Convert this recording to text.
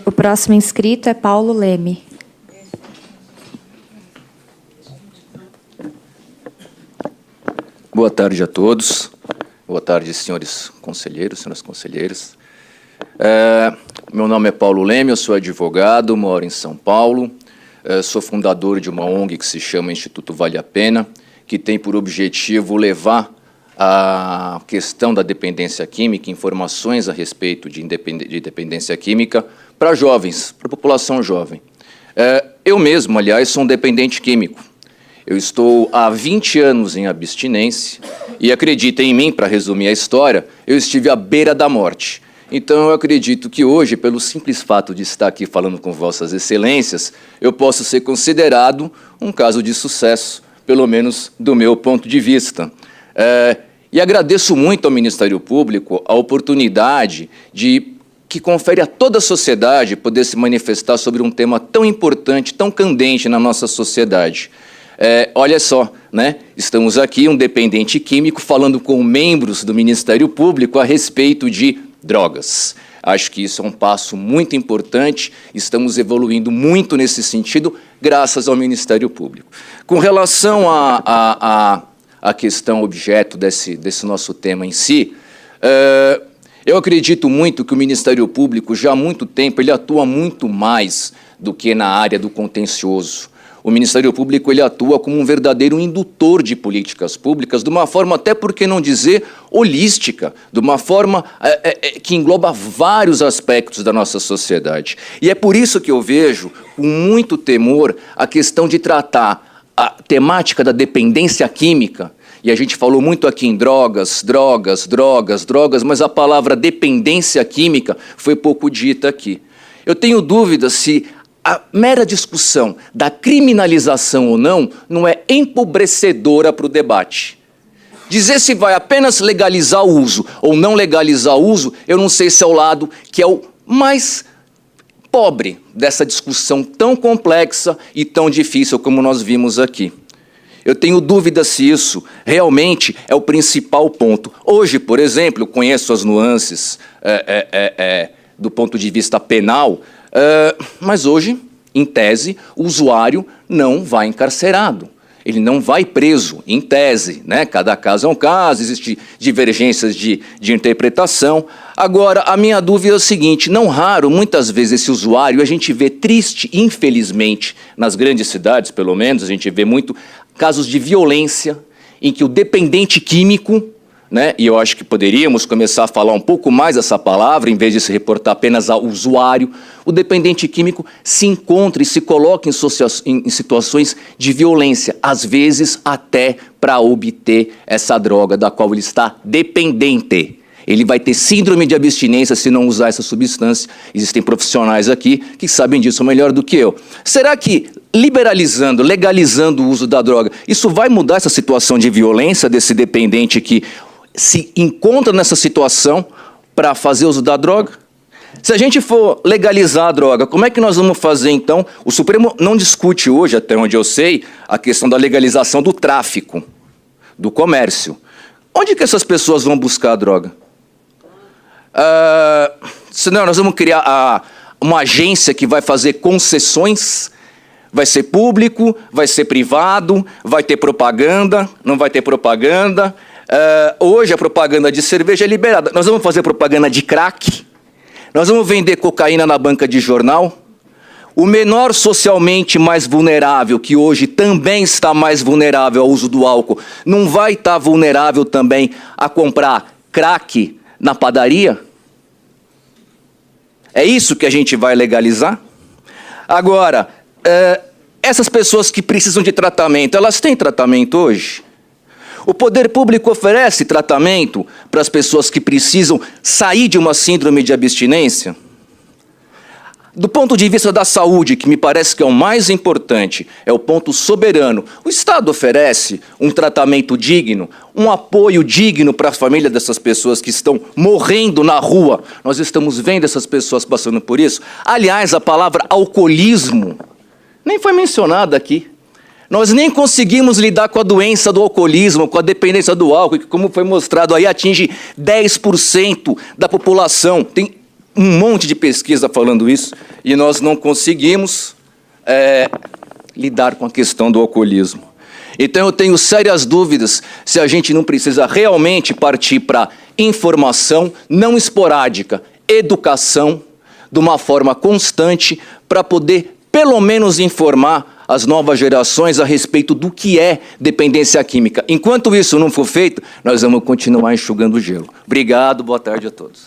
O próximo inscrito é Paulo Leme. Boa tarde a todos. Boa tarde, senhores conselheiros, senhoras conselheiras. Meu nome é Paulo Leme, eu sou advogado, moro em São Paulo. Sou fundador de uma ONG que se chama Instituto Vale a Pena, que tem por objetivo levar a questão da dependência química, informações a respeito de dependência química para jovens, para a população jovem. Eu mesmo, aliás, sou um dependente químico. Eu estou há 20 anos em abstinência e acreditem em mim, para resumir a história, eu estive à beira da morte. Então, eu acredito que hoje, pelo simples fato de estar aqui falando com vossas excelências, eu posso ser considerado um caso de sucesso, pelo menos do meu ponto de vista. E agradeço muito ao Ministério Público a oportunidade que confere a toda a sociedade poder se manifestar sobre um tema tão importante, tão candente na nossa sociedade. Olha só, né? Estamos aqui, um dependente químico, falando com membros do Ministério Público a respeito de drogas. Acho que isso é um passo muito importante, estamos evoluindo muito nesse sentido, graças ao Ministério Público. Com relação à questão objeto desse nosso tema em si, eu acredito muito que o Ministério Público, já há muito tempo, ele atua muito mais do que na área do contencioso. O Ministério Público ele atua como um verdadeiro indutor de políticas públicas, de uma forma, até por que não dizer, holística, de uma forma que engloba vários aspectos da nossa sociedade. E é por isso que eu vejo com muito temor a questão de tratar a temática da dependência química, e a gente falou muito aqui em drogas, mas a palavra dependência química foi pouco dita aqui. Eu tenho dúvida se a mera discussão da criminalização ou não é empobrecedora para o debate. Dizer se vai apenas legalizar o uso ou não legalizar o uso, eu não sei se é o lado que é o mais pobre dessa discussão tão complexa e tão difícil como nós vimos aqui. Eu tenho dúvida se isso realmente é o principal ponto. Hoje, por exemplo, eu conheço as nuances do ponto de vista penal, mas hoje, em tese, o usuário não vai encarcerado. Ele não vai preso, em tese, né? Cada caso é um caso, existem divergências de interpretação. Agora, a minha dúvida é o seguinte, não raro, muitas vezes esse usuário, a gente vê triste, infelizmente, nas grandes cidades, pelo menos, a gente vê muito casos de violência, em que o dependente químico, né, e eu acho que poderíamos começar a falar um pouco mais essa palavra, em vez de se reportar apenas ao usuário, o dependente químico se encontra e se coloca em situações de violência, às vezes até para obter essa droga da qual ele está dependente. Ele vai ter síndrome de abstinência se não usar essa substância. Existem profissionais aqui que sabem disso melhor do que eu. Será que liberalizando, legalizando o uso da droga, isso vai mudar essa situação de violência desse dependente que se encontra nessa situação para fazer uso da droga? Se a gente for legalizar a droga, como é que nós vamos fazer, então? O Supremo não discute hoje, até onde eu sei, a questão da legalização do tráfico, do comércio. Onde que essas pessoas vão buscar a droga? Senão nós vamos criar uma agência que vai fazer concessões, vai ser público, vai ser privado, vai ter propaganda, não vai ter propaganda. Hoje a propaganda de cerveja é liberada. Nós vamos fazer propaganda de crack? Nós vamos vender cocaína na banca de jornal? O menor socialmente mais vulnerável, que hoje também está mais vulnerável ao uso do álcool, não vai estar vulnerável também a comprar crack na padaria? É isso que a gente vai legalizar? Agora, essas pessoas que precisam de tratamento, elas têm tratamento hoje? O poder público oferece tratamento para as pessoas que precisam sair de uma síndrome de abstinência? Do ponto de vista da saúde, que me parece que é o mais importante, é o ponto soberano, o Estado oferece um tratamento digno, um apoio digno para a família dessas pessoas que estão morrendo na rua. Nós estamos vendo essas pessoas passando por isso. Aliás, a palavra alcoolismo nem foi mencionada aqui. Nós nem conseguimos lidar com a doença do alcoolismo, com a dependência do álcool, que, como foi mostrado aí, atinge 10% da população. Tem um monte de pesquisa falando isso, e nós não conseguimos lidar com a questão do alcoolismo. Então eu tenho sérias dúvidas se a gente não precisa realmente partir para informação não esporádica, educação, de uma forma constante, para poder, pelo menos, informar as novas gerações a respeito do que é dependência química. Enquanto isso não for feito, nós vamos continuar enxugando o gelo. Obrigado, boa tarde a todos.